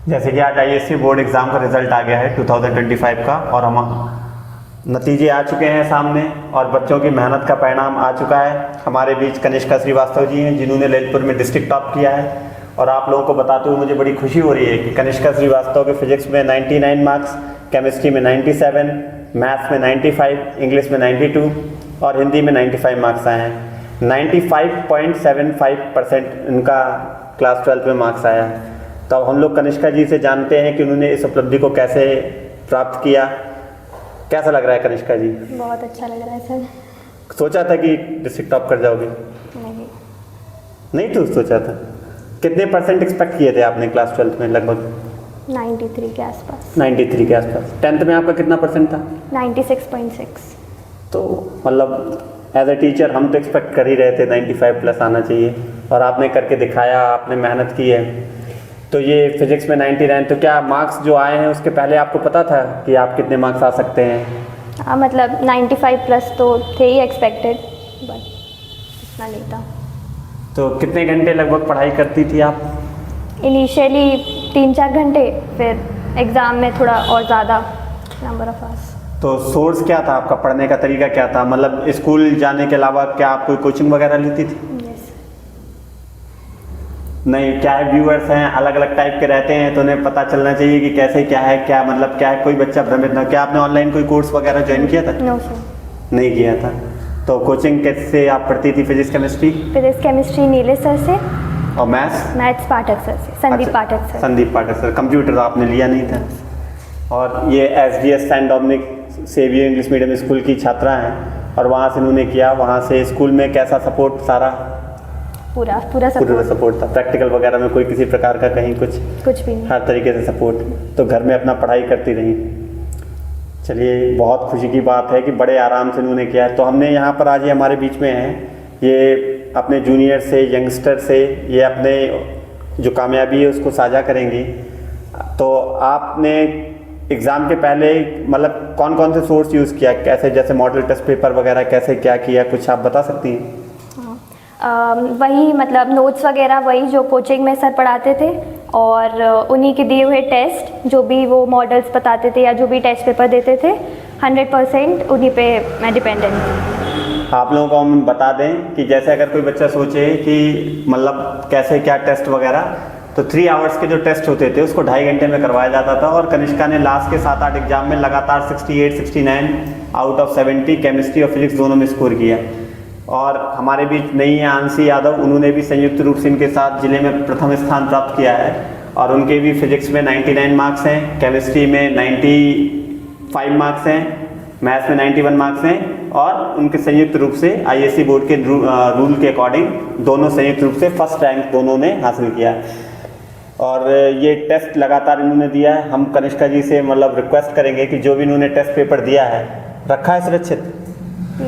जैसे कि आज आईएससी बोर्ड एग्ज़ाम का रिजल्ट आ गया है 2025 का, और हम नतीजे आ चुके हैं सामने और बच्चों की मेहनत का परिणाम आ चुका है। हमारे बीच कनिष्का श्रीवास्तव जी हैं जिन्होंने ललितपुर में डिस्ट्रिक्ट टॉप किया है, और आप लोगों को बताते हुए मुझे बड़ी खुशी हो रही है कि कनिष्का श्रीवास्तव के फिजिक्स में 99 मार्क्स, केमिस्ट्री में 97, मैथ्स में 95, इंग्लिश में 92 और हिंदी में 95 मार्क्स आए हैं। 95.75% इनका क्लास 12 में मार्क्स आया है। तो हम लोग कनिष्का जी से जानते हैं कि उन्होंने इस उपलब्धि को कैसे प्राप्त किया। कैसा लग रहा है कनिष्का जी? बहुत अच्छा लग रहा है सर। सोचा था कि डिस्ट्रिक्ट टॉप कर जाओगे? नहीं तो सोचा था। कितने परसेंट एक्सपेक्ट किए थे आपने क्लास 12 में? लगभग 93 के आसपास। 93 के आसपास। 10th में आपका कितना परसेंट था? 96.6। तो मतलब एज ए टीचर हम तो एक्सपेक्ट कर ही रहे थे 95 प्लस आना चाहिए, और आपने करके दिखाया, आपने मेहनत की है। तो ये फिजिक्स में 99, तो क्या मार्क्स जो आए हैं उसके पहले आपको पता था कि आप कितने मार्क्स आ सकते हैं? हाँ, मतलब 95 प्लस तो थे ही एक्सपेक्टेड, बट इतना नहीं था। तो कितने घंटे लगभग पढ़ाई करती थी आप? इनिशियली 3-4 घंटे, फिर एग्ज़ाम में थोड़ा और ज़्यादा नंबर ऑफ आवर्स। तो सोर्स क्या था आपका? पढ़ने का तरीका क्या था? मतलब स्कूल जाने के अलावा क्या आप कोई कोचिंग वगैरह लेती थी? यस। नहीं, क्या है, व्यूअर्स हैं अलग अलग टाइप के रहते हैं, तो उन्हें पता चलना चाहिए कि कैसे क्या है, क्या मतलब क्या है, कोई बच्चा भ्रमित ना। क्या आपने ऑनलाइन कोई कोर्स वगैरह ज्वाइन किया था? No sir. नहीं किया था। तो कोचिंग कैसे आप पढ़ती थी? Physics chemistry? Physics chemistry Neele sir से, और मैथ्स? मैथ्स पाठक सर से, संदीप अच्छा, Pathak sir. Sandeep Pathak sir. Computer आपने लिया नहीं था। और ये SGS Saint Dominic Saviour English medium school की छात्रा हैं, और वहाँ से उन्होंने किया। वहाँ से स्कूल में कैसा सपोर्ट? सारा पूरा पूरा सपोर्ट था? प्रैक्टिकल वगैरह में कोई किसी प्रकार का कहीं कुछ भी नहीं। हर तरीके से सपोर्ट। तो घर में अपना पढ़ाई करती रही। चलिए, बहुत खुशी की बात है कि बड़े आराम से उन्होंने किया। तो हमने यहाँ पर आज ये हमारे बीच में हैं, ये अपने जूनियर से, यंगस्टर से ये अपने जो कामयाबी है उसको साझा करेंगी। तो आपने एग्ज़ाम के पहले मतलब कौन कौन से सोर्स यूज़ किया, कैसे, जैसे मॉडल टेस्ट पेपर वगैरह कैसे क्या किया, कुछ आप बता सकती हैं? वही मतलब नोट्स वगैरह वही जो कोचिंग में सर पढ़ाते थे, और उन्हीं के दिए हुए टेस्ट जो भी वो मॉडल्स बताते थे या जो भी टेस्ट पेपर देते थे, 100% उन्हीं पे मैं डिपेंडेंट हूँ। आप लोगों को हम बता दें कि जैसे अगर कोई बच्चा सोचे कि मतलब कैसे क्या टेस्ट वगैरह, तो 3 आवर्स के जो टेस्ट होते थे उसको 2.5 घंटे में करवाया जाता था। और कनिष्का ने लास्ट के 7-8 एग्जाम में लगातार 68-69 आउट ऑफ 70 केमिस्ट्री और फिजिक्स दोनों में स्कोर किया। और हमारे बीच नहीं है आंशी यादव, उन्होंने भी संयुक्त रूप से इनके साथ जिले में प्रथम स्थान प्राप्त किया है, और उनके भी फिजिक्स में 99 मार्क्स हैं, केमिस्ट्री में 95 मार्क्स हैं, मैथ्स में 91 मार्क्स हैं, और उनके संयुक्त रूप से आईएससी बोर्ड के रूल के अकॉर्डिंग दोनों संयुक्त रूप से फर्स्ट रैंक दोनों ने हासिल किया। और ये टेस्ट लगातार इन्होंने दिया है। हम कनिष्का जी से मतलब रिक्वेस्ट करेंगे कि जो भी इन्होंने टेस्ट पेपर दिया है, रखा है सुरक्षित,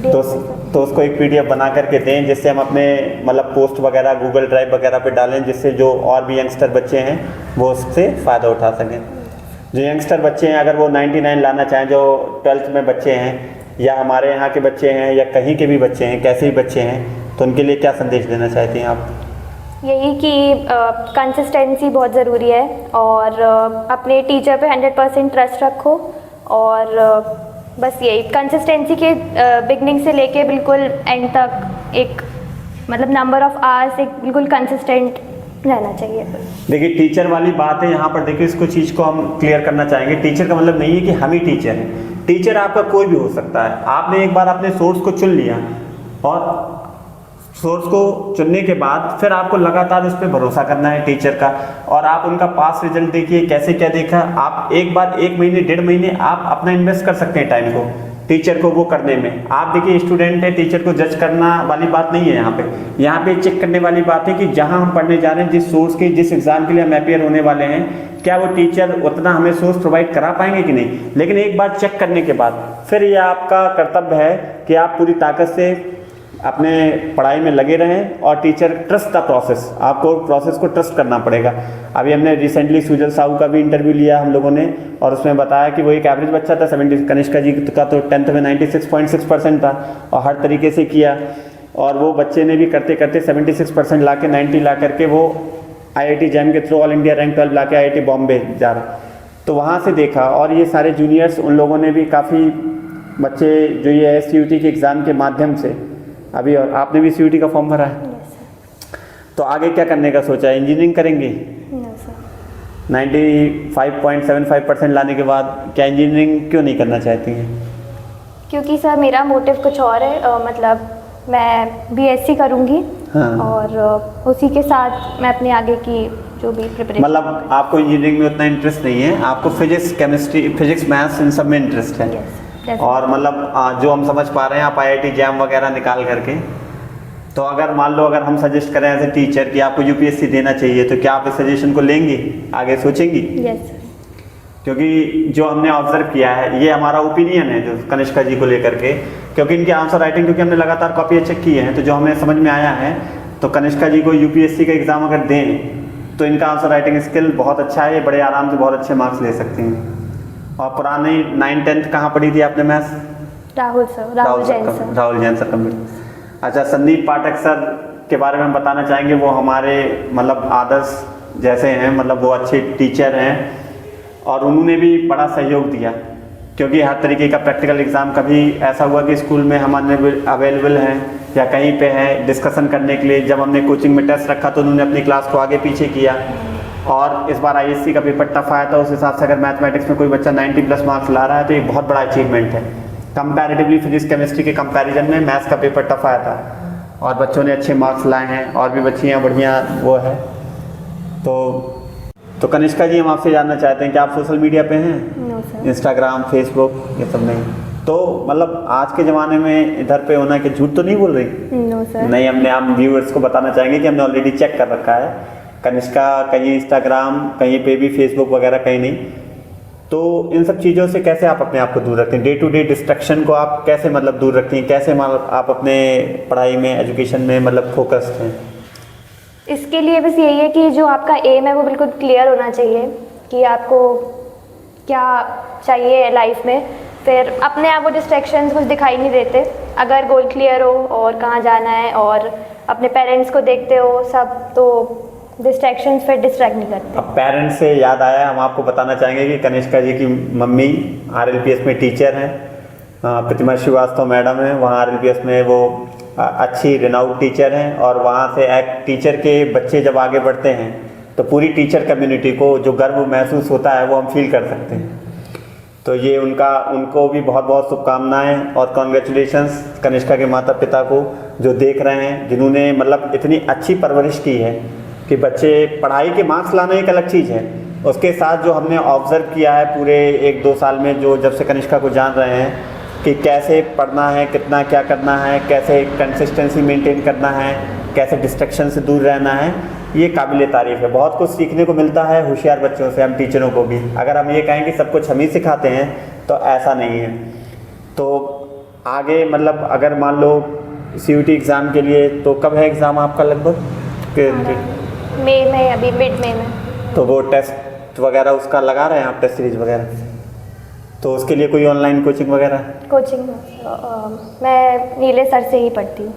तो उसको एक PDF बना करके दें, जिससे हम अपने मतलब पोस्ट वगैरह गूगल ड्राइव वगैरह पे डालें, जिससे जो और भी यंगस्टर बच्चे हैं वो उससे फ़ायदा उठा सकें। जो यंगस्टर बच्चे हैं अगर वो 99 लाना चाहें, जो 12th में बच्चे हैं या हमारे यहाँ के बच्चे हैं या कहीं के भी बच्चे हैं, कैसे भी बच्चे हैं, तो उनके लिए क्या संदेश देना चाहती हैं आप? यही कि कंसिस्टेंसी बहुत ज़रूरी है, और अपने टीचर पे 100% ट्रस्ट रखो, और बस यही कंसिस्टेंसी के बिगनिंग से लेके बिल्कुल एंड तक एक मतलब नंबर ऑफ आवर्स एक बिल्कुल कंसिस्टेंट रहना चाहिए। देखिए, टीचर वाली बात है यहाँ पर। देखिए, इसको चीज़ को हम क्लियर करना चाहेंगे। टीचर का मतलब नहीं है कि हम ही टीचर हैं। टीचर आपका कोई भी हो सकता है। आपने एक बार अपने सोर्स को चुन लिया, और सोर्स को चुनने के बाद फिर आपको लगातार उस पर भरोसा करना है टीचर का। और आप उनका पास रिजल्ट देखिए कैसे क्या देखा। आप एक बार 1 महीने 1.5 महीने आप अपना इन्वेस्ट कर सकते हैं टाइम को टीचर को वो करने में। आप देखिए, स्टूडेंट है, टीचर को जज करना वाली बात नहीं है यहाँ पे। यहाँ पे चेक करने वाली बात है कि जहाँ हम पढ़ने जा रहे हैं, जिस सोर्स के, जिस एग्जाम के लिए हम अपेयर होने वाले हैं, क्या वो टीचर उतना हमें सोर्स प्रोवाइड करा पाएंगे कि नहीं। लेकिन एक बार चेक करने के बाद फिर ये आपका कर्तव्य है कि आप पूरी ताकत से अपने पढ़ाई में लगे रहें, और टीचर ट्रस्ट द प्रोसेस, आपको प्रोसेस को ट्रस्ट करना पड़ेगा। अभी हमने रिसेंटली सुजल साहू का भी इंटरव्यू लिया हम लोगों ने, और उसमें बताया कि वो एक एवरेज बच्चा था। 70 कनिष्का जी का तो 10th में 96.6% था, और हर तरीके से किया। और वो बच्चे ने भी करते करते 76% ला के 90 ला करके वो IIT जैम के थ्रू ऑल इंडिया रैंक 12 ला के IIT बॉम्बे जा रहा, तो वहाँ से देखा। और ये सारे जूनियर्स उन लोगों ने भी काफ़ी बच्चे जो ये CUT के एग्ज़ाम के माध्यम से अभी, और आपने भी CUT का फॉर्म भरा है, तो आगे क्या करने का सोचा है? इंजीनियरिंग करेंगे? 95.75% लाने के बाद क्या इंजीनियरिंग क्यों नहीं करना चाहती हैं? क्योंकि सर मेरा मोटिव कुछ और है, मतलब मैं BSc करूँगी। हाँ। और उसी के साथ मैं अपने आगे की जो भी प्रिपरेशन, मतलब आपको इंजीनियरिंग में उतना इंटरेस्ट नहीं है, आपको फिजिक्स, केमिस्ट्री, फिजिक्स, मैथ्स इन सब में इंटरेस्ट है। Yes, और मतलब जो हम समझ पा रहे हैं आप IIT जैम वगैरह निकाल करके, तो अगर मान लो अगर हम सजेस्ट करें एज ए टीचर कि आपको UPSC देना चाहिए, तो क्या आप इस सजेशन को लेंगी, आगे सोचेंगी? यस। क्योंकि जो हमने ऑब्जर्व किया है, ये हमारा ओपिनियन है जो कनिष्का जी को लेकर के, क्योंकि इनकी आंसर राइटिंग, क्योंकि हमने लगातार कॉपी चेक की है, तो जो हमें समझ में आया है, तो कनिष्का जी को UPSC का एग्ज़ाम अगर दें तो इनका आंसर राइटिंग स्किल बहुत अच्छा है, ये बड़े आराम से बहुत अच्छे मार्क्स ले सकती हैं। और पुरानी 9th-10th कहाँ पढ़ी थी आपने maths? Rahul sir, Rahul Jain sir. Rahul Jain sir complete. अच्छा, संदीप पाठक सर के बारे में बताना चाहेंगे, वो हमारे मतलब आदर्श जैसे हैं, मतलब वो अच्छे टीचर हैं और उन्होंने भी बड़ा सहयोग दिया, क्योंकि हर तरीके का प्रैक्टिकल एग्ज़ाम, कभी ऐसा हुआ कि स्कूल में हम अवेलेबल हैं या कहीं पे हैं डिस्कशन करने के लिए, जब हमने कोचिंग में टेस्ट रखा तो उन्होंने अपनी क्लास को आगे पीछे किया। और इस बार ISC का पेपर टफ आया था, उस हिसाब से अगर मैथमेटिक्स में कोई बच्चा 90+ मार्क्स ला रहा है तो ये बहुत बड़ा अचीवमेंट है। कंपैरेटिवली फिजिक्स केमिस्ट्री के कंपैरिजन में मैथ्स का पेपर टफ आया था और बच्चों ने अच्छे मार्क्स लाए हैं, और भी बच्चियाँ बढ़िया वो है। तो कनिष्का जी, हम आपसे जानना चाहते हैं कि आप सोशल मीडिया पे हैं? No sir. इंस्टाग्राम, फेसबुक, ये सब नहीं? तो मतलब आज के ज़माने में इधर पे होना कि झूठ तो नहीं बोल रही? No sir. नहीं, हमने हम व्यूअर्स को बताना चाहेंगे कि हमने ऑलरेडी चेक कर रखा है, कनिष्का कहीं इंस्टाग्राम, कहीं पे भी फेसबुक वगैरह कहीं नहीं। तो इन सब चीज़ों से कैसे आप अपने आप को दूर रखते हैं? डे टू डे डिस्ट्रक्शन को आप कैसे मतलब दूर रखती हैं? कैसे मतलब आप अपने पढ़ाई में, एजुकेशन में मतलब फोकस्ड हैं? इसके लिए बस यही है कि जो आपका एम है वो बिल्कुल क्लियर होना चाहिए कि आपको क्या चाहिए लाइफ में, फिर अपने आप वो डिस्ट्रैक्शंस कुछ दिखाई नहीं देते। अगर गोल क्लियर हो और कहाँ जाना है और अपने पेरेंट्स को देखते हो सब, तो डिस्ट्रैक्शंस फिर डिस्ट्रैक्ट नहीं करते। अब पेरेंट्स से याद आया, हम आपको बताना चाहेंगे कि कनिष्का जी की मम्मी RLPS में टीचर हैं, प्रतिमा श्रीवास्तव मैडम हैं, वहाँ RLPS में वो अच्छी रिनाउड टीचर हैं। और वहाँ से एक टीचर के बच्चे जब आगे बढ़ते हैं तो पूरी टीचर कम्युनिटी को जो गर्व महसूस होता है वो हम फील कर सकते हैं। तो ये उनको भी बहुत बहुत शुभकामनाएं और कॉन्ग्रेचुलेशंस कनिष्का के माता पिता को, जो देख रहे हैं, जिन्होंने मतलब इतनी अच्छी परवरिश की है कि बच्चे, पढ़ाई के मार्क्स लाना एक अलग चीज़ है, उसके साथ जो हमने ऑब्ज़र्व किया है पूरे 1-2 साल में, जो जब से कनिष्का को जान रहे हैं कि कैसे पढ़ना है, कितना क्या करना है, कैसे कंसिस्टेंसी मेंटेन करना है, कैसे डिस्ट्रैक्शन से दूर रहना है, ये काबिल तारीफ़ है। बहुत कुछ सीखने को मिलता है होशियार बच्चों से, हम टीचरों को भी। अगर हम ये कहें कि सब कुछ हम ही सिखाते हैं तो ऐसा नहीं है। तो आगे मतलब अगर मान लो CUT एग्ज़ाम के लिए, तो कब है एग्ज़ाम आपका लगभग? मई में, अभी मिड मई में। तो वो टेस्ट वगैरह उसका लगा रहे हैं आप, टेस्ट सीरीज वगैरह? तो उसके लिए कोई ऑनलाइन कोचिंग वगैरह? कोचिंग मैं नीले सर से ही पढ़ती हूँ,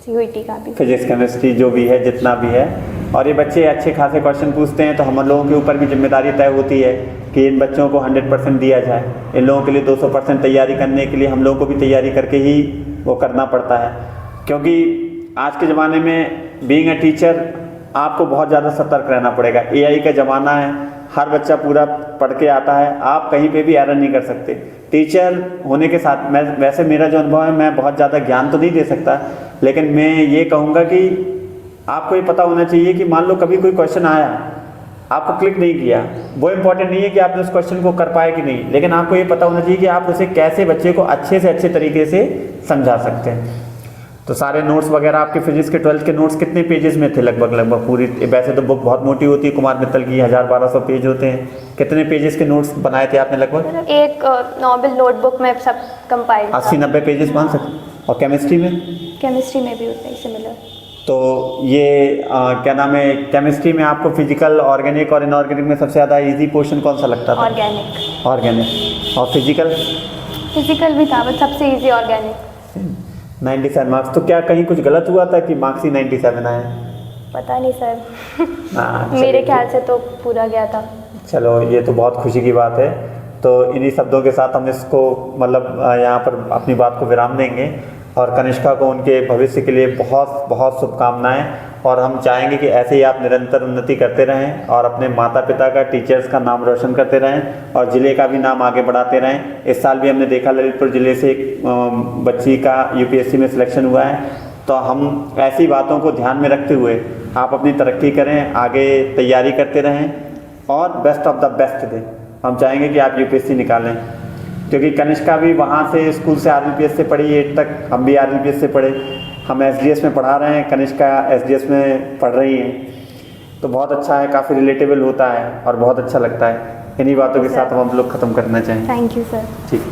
CUT का भी। फिजिक्स, केमिस्ट्री जो भी है, जितना भी है। और ये बच्चे अच्छे खासे क्वेश्चन पूछते हैं, तो हम लोगों के ऊपर भी जिम्मेदारी तय होती है कि इन बच्चों को 100% दिया जाए। इन लोगों के लिए 200% तैयारी करने के लिए हम लोगों को भी तैयारी करके ही वो करना पड़ता है, क्योंकि आज के ज़माने में बीइंग अ टीचर आपको बहुत ज़्यादा सतर्क रहना पड़ेगा। AI का ज़माना है, हर बच्चा पूरा पढ़ के आता है, आप कहीं पे भी एरर नहीं कर सकते। टीचर होने के साथ मैं, वैसे मेरा जो अनुभव है, मैं बहुत ज़्यादा ज्ञान तो नहीं दे सकता, लेकिन मैं ये कहूँगा कि आपको ये पता होना चाहिए कि मान लो कभी कोई क्वेश्चन आया, आपको क्लिक नहीं किया, वो इम्पोर्टेंट नहीं है कि आपने उस क्वेश्चन को कर पाए कि नहीं, लेकिन आपको ये पता होना चाहिए कि आप उसे कैसे बच्चे को अच्छे से अच्छे तरीके से समझा सकते हैं। तो सारे नोट्स वगैरह आपके फिजिक्स के 12th के नोट्स कितने पेजेस में थे? लगभग पूरी, वैसे तो बुक बहुत मोटी होती है, कुमार मित्तल की 1000-1200 पेज होते हैं। कितने पेजेस के नोट्स बनाए थे आपने लगभग? एक नॉर्मल नोटबुक में सब कंपाइल। 80-90 पेजेस मान सकते। और केमिस्ट्री में? केमिस्ट्री में भी उतना ही सिमिलर। तो ये क्या नाम है, केमिस्ट्री में आपको फिजिकल, ऑर्गेनिक और इनऑर्गेनिक में सबसे ज़्यादा इजी पोर्शन कौन सा लगता था? ऑर्गेनिक। ऑर्गेनिक। और फिजिकल? फिजिकल भी था, बट सबसे इजी ऑर्गेनिक। 97 मार्क्स। तो क्या कहीं कुछ गलत हुआ था कि मार्क्स ही 97 आए? पता नहीं सर हाँ, मेरे चलिए, ख्याल से तो पूरा गया था। चलो ये तो बहुत खुशी की बात है। तो इन्हीं शब्दों के साथ हम इसको मतलब यहाँ पर अपनी बात को विराम देंगे और कनिष्का को उनके भविष्य के लिए बहुत बहुत शुभकामनाएं। और हम चाहेंगे कि ऐसे ही आप निरंतर उन्नति करते रहें और अपने माता पिता का, टीचर्स का नाम रोशन करते रहें और ज़िले का भी नाम आगे बढ़ाते रहें। इस साल भी हमने देखा ललितपुर ज़िले से एक बच्ची का यूपीएससी में सिलेक्शन हुआ है। तो हम ऐसी बातों को ध्यान में रखते हुए आप अपनी तरक्की करें, आगे तैयारी करते रहें और बेस्ट ऑफ द बेस्ट दें। हम चाहेंगे कि आप यूपीएससी निकालें, क्योंकि कनिष्का भी वहाँ से स्कूल से आरएलपीएस से पढ़ी 8 तक, हम भी आरएलपीएस से पढ़े, हम एसडीएस में पढ़ा रहे हैं, कनिष्का एसडीएस में पढ़ रही हैं। तो बहुत अच्छा है, काफ़ी रिलेटेबल होता है और बहुत अच्छा लगता है। इन्हीं बातों के साथ हम लोग ख़त्म करना चाहेंगे। Thank you sir. ठीक।